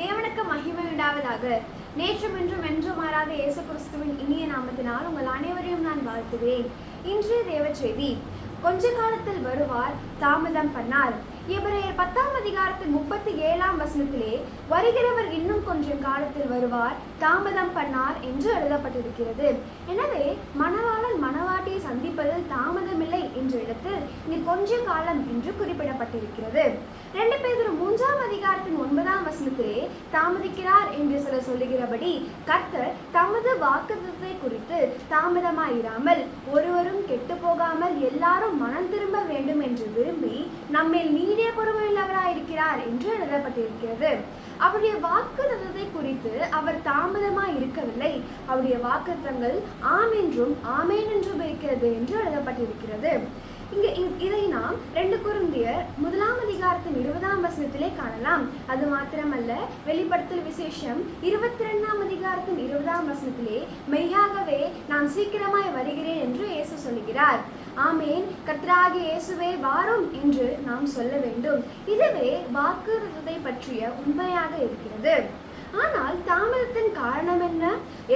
தேவனுக்கு மகிமை உண்டாவதாக. நேற்றும் இன்றும் என்றும் மாறாத இயேசு கிறிஸ்துவின் இனிய நாமத்தினால் உங்கள் அனைவரையும் நான் வாழ்த்துகிறேன். இன்றைய தேவ செய்தி, கொஞ்ச காலத்தில் வருவார், தாமதம் பண்ணார். எபிரேயர் 10ஆம் அதிகாரத்தின் 37ஆம் வசனத்திலே வருகிறவர் இன்னும் கொஞ்சம் காலத்தில் வருவார், தாமதம் பண்ணார் என்று எழுதப்பட்டிருக்கிறது. எனவே மணவாளன் மணவாட்டியை சந்திப்பதில் தாமதமில்லை என்ற இடத்தில் இங்கு கொஞ்ச காலம் என்று குறிப்பிடப்பட்டிருக்கிறது. 2 பேதுரு 3ஆம் அதிகாரத்தின் 9ஆம் வசனத்திலே தாமதிக்கிறார் என்று சிலர் சொல்லுகிறபடி கர்த்தர் தமது வாக்குத்தத்தத்தை குறித்து தாமதமாயிராமல் ஒருவரும் கெட்டு போகாமல் எல்லாரும் மனம் திரும்ப வேண்டும் என்று விரும்பி நம்மில் நீடிய பொறுமையுள்ளவராயிருக்கிறார் என்று எழுதப்பட்டிருக்கிறது. அவருடைய வாக்குத்தத்தத்தை குறித்து அவர் தாமதமாய் இருக்கவில்லை. அவருடைய வாக்குத்தத்தங்கள் ஆம் என்றும் ஆமேன் என்றும் இருக்கிறது என்று எழுதப்பட்டிருக்கிறது. இதை நாம் 2 கொரிந்தியர் 1ஆம் அதிகாரத்தின் 20ஆம் வசனத்திலே காணலாம். அது மாத்திரமல்ல, வெளிப்படுத்தல் விசேஷம் 22ஆம் அதிகாரத்தின் 20ஆம் வசனத்திலே மெய்யாகவே நான் சீக்கிரமாய் வருகிறேன் என்று இயேசு சொல்லுகிறார். ஆமேன், கர்த்தராகிய இயேசுவே வாரும் என்று நாம் சொல்ல வேண்டும். இதுவே வாக்குத்தத்தத்தை பற்றிய உண்மையாக இருக்கிறது. ஆனால் தாமதத்தின் காரணம் என்ன?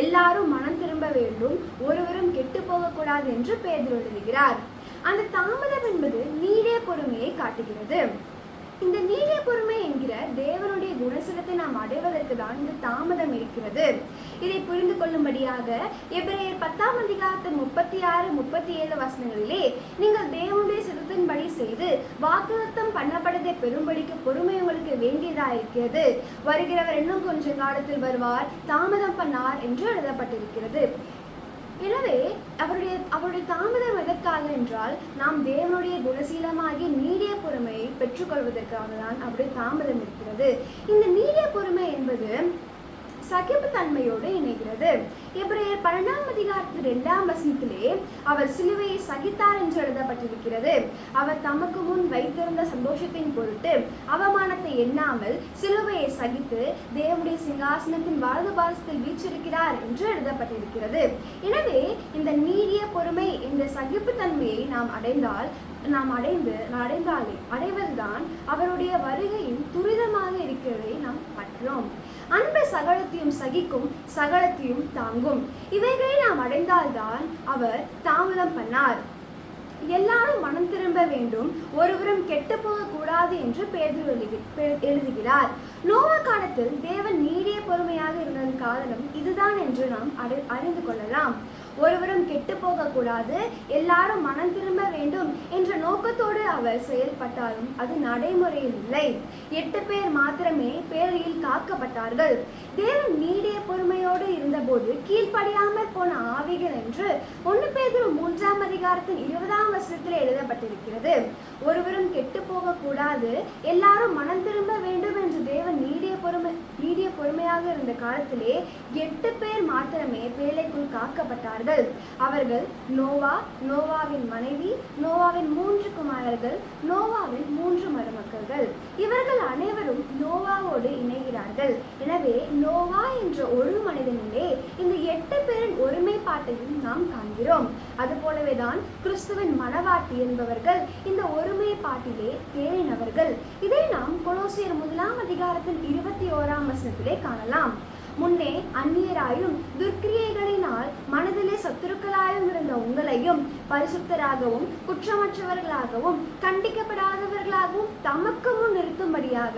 எல்லாரும் மனம் திரும்ப வேண்டும், ஒருவரும் கெட்டு போகக்கூடாது என்று பேதுரு எழுதுகிறார். அந்த தாமதம் என்பது நீடிய பொறுமையை காட்டுகிறது. இந்த நீடிய பொறுமை என்கிற தேவனுடைய குணசீலத்தை நாம் அடைவதற்கு தான் இந்த தாமதம் இருக்கிறது. இதை புரிந்து கொள்ளும்படியாக எபிரேயர் 10ஆம் அதிகாரத்தின் 36-37 வசனங்களிலே நீங்கள் தேவனுடைய சித்தத்தின்படி செய்து வாக்குத்தத்தம் பண்ணப்பட்டதை பெரும்படிக்கு பொறுமை உங்களுக்கு வேண்டியதாயிருக்கிறது. வருகிறவர் இன்னும் கொஞ்ச காலத்தில் வருவார், தாமதம் பண்ணார் என்று எழுதப்பட்டிருக்கிறது. எனவே அவருடைய தாமதம் எதற்காக என்றால் நாம் தேவனுடைய குணசீலமாகிய நீடிய பொறுமையை பெற்றுக்கொள்வதற்காக தான் அவருடைய தாமதம் இருக்கிறது. இந்த நீடிய பொறுமை என்பது சகிப்பு தன்மையோடு இணைகிறது. எபிரேயர் 12ஆம் அதிகாரத்தின் 2ஆம் வசனத்திலே அவர் சிலுவையை சகித்தார் என்று எழுதப்பட்டிருக்கிறது. அவர் தமக்கு முன் வைத்திருந்த சந்தோஷத்தின் பொருட்டு அவமானத்தை எண்ணாமல் சிலுவையை சகித்து தேவனுடைய சிங்காசனத்தின் வலது பாரசத்தில் வீற்றிருக்கிறார் என்று எழுதப்பட்டிருக்கிறது. எனவே இந்த நீடிய பொறுமை, இந்த சகிப்பு தன்மையை நாம் அடைவதுதான் அவருடைய வருகையும் துரிதமாக இருக்கிறதை நாம் பார்க்கிறோம். அன்பு சகலத்தையும் சகிக்கும், சகலத்தையும் தாங்கும். இவைகளை நாம் அடைந்தால்தான் அவர் தாமதம் பண்ணார். எல்லாரும் மனம் திரும்ப வேண்டும், ஒருவரும் கெட்டு போக கூடாது என்று பேதுரு எழுதுகிறார். நோவா காலத்தில் தேவன் நீடிய பொறுமையாக இருந்ததன் காரணம் இதுதான் என்று நாம் அறிந்து கொள்ளலாம். ஒருவரும் கெட்டு போக கூடாது, எல்லாரும் மனம் திரும்ப வேண்டும் என்ற நோக்கத்தோடு அவர் செயல்பட்டாலும் அது நடைமுறையில் இல்லை. 8 பேர் மாத்திரமே பேழையில் காக்கப்பட்டார்கள். தேவன் நீடிய பொறுமையோடு இருந்தபோது கீழ்ப்படியாமல் போன ஆவிகள் என்று 1 பேதுரு 3ஆம் அதிகாரத்தின் 20ஆம் வசனத்தில் எழுதப்பட்டிருக்கிறது. ஒருவரும் கெட்டு போக கூடாது, எல்லாரும் மனம் திரும்ப வேண்டும் என்று தேவன் நீடிய பொறுமையாக இருந்த காலத்திலே 8 பேர் மாத்திரமே பேழைக்குள் காக்கப்பட்டார்கள். அவர்கள் நோவா, நோவாவின் மனைவி, நோவாவின் 3 குமாரர்கள், நோவாவின் 3 மருமக்கள். இவர்கள் அனைவரும் நோவாவோடு இணைகிறார்கள். எனவே நோவா என்ற ஒரு மனிதனிலே இந்த 8 பேரின் ஒருமைப்பாட்டையும் நாம் காண்கிறோம். அதுபோலவேதான் கிறிஸ்துவின் மணவாட்டி என்பவர்கள் இந்த ஒருமைப்பாட்டிலே தேறினவர்கள். இதை நாம் கொலோசியர் 1ஆம் அதிகாரத்தின் 21ஆம் வசனத்திலே காணலாம். முன்னே அந்நியராயும் துர்க்கிரியைகளினால் மனதிலே சத்துருக்களாயும் இருந்த உங்களையும் பரிசுத்தராகவும் குற்றமற்றவர்களாகவும் கண்டிக்கப்படாதவர்களாகவும் தமக்கு முன் நிறுத்தும்படியாக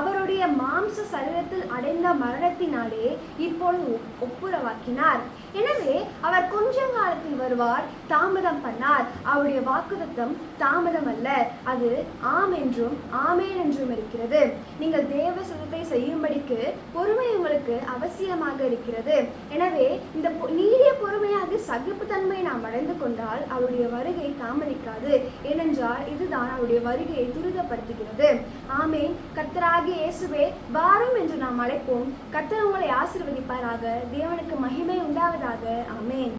அவருடைய மாம்ச சரீரத்தில் அடைந்த மரணத்தினாலே இப்பொழுது ஒப்புரவாக்கினார். எனவே அவர் கொஞ்ச காலத்தில் வருவார், தாமதம் பண்ணார். அவருடைய வாக்குத்தத்தம் தாமதம் அல்ல, அது ஆம் என்றும் ஆமேன் என்றும் இருக்கிறது. நீங்கள் தேவ சித்தத்தை செய்யும்படிக்கு பொறுமை உங்களுக்கு அவசியமாக இருக்கிறது. எனவே இந்த நீடிய பொறுமையாக சகிப்புத்தன்மை நாம் அடைந்து கொண்டால் அவருடைய வருகை தாமதிக்காது. ஏனென்றால் இதுதான் அவருடைய வருகையை துரிதப்படுத்துகிறது. ஆமேன். கர்த்தராகிய இயேசுவே வாரும் என்று நாம் அழைப்போம். கர்த்தர் உங்களை ஆசீர்வதிப்பாராக. தேவனுக்கு மகிமை உண்டாவதாக. ஆமேன்.